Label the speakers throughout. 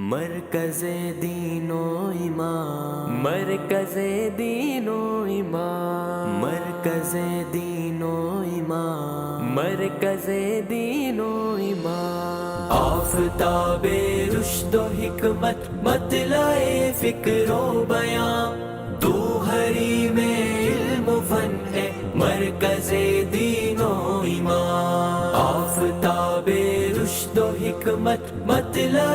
Speaker 1: مرکز دین و ایمان، مرکز دین و ایمان، مرکز دین و ایمان، مرکز دین و ایمان۔ آفتاب رشد و حکمت مطلع فکر و بیان، تو حریم علم و فن ہے مرکز دین و ایمان۔ آفتاب رشد و حکمت مطلع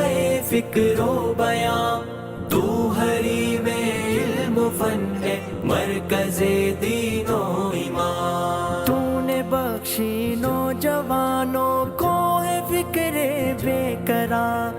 Speaker 1: فکر و بیان، تو حریم علم و فن ہے مرکز دین و ایمان۔ تو نے بخشی نوجوانوں کو ہے فکر بے قرار،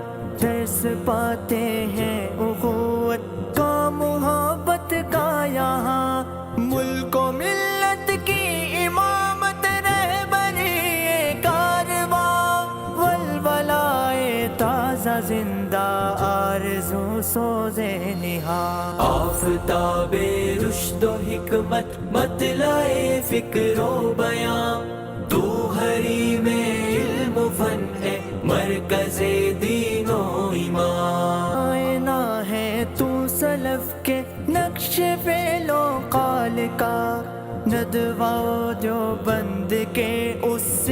Speaker 1: درس پاتے ہیں اخوت کا محبت کا یہاں، ملک و ملت کی امامت رہبری کارواں، ولولائے تازہ زندہ آرزو سوزے نہاں۔ آفتاب رشد و حکمت مطلع فکر و بیان، تو حریم علم و فن ہے مرکز دین و ایمان۔ آئینہ ہے تو سلف کے نقش فعل و قال کا، ندوہ و دیوبند کے اس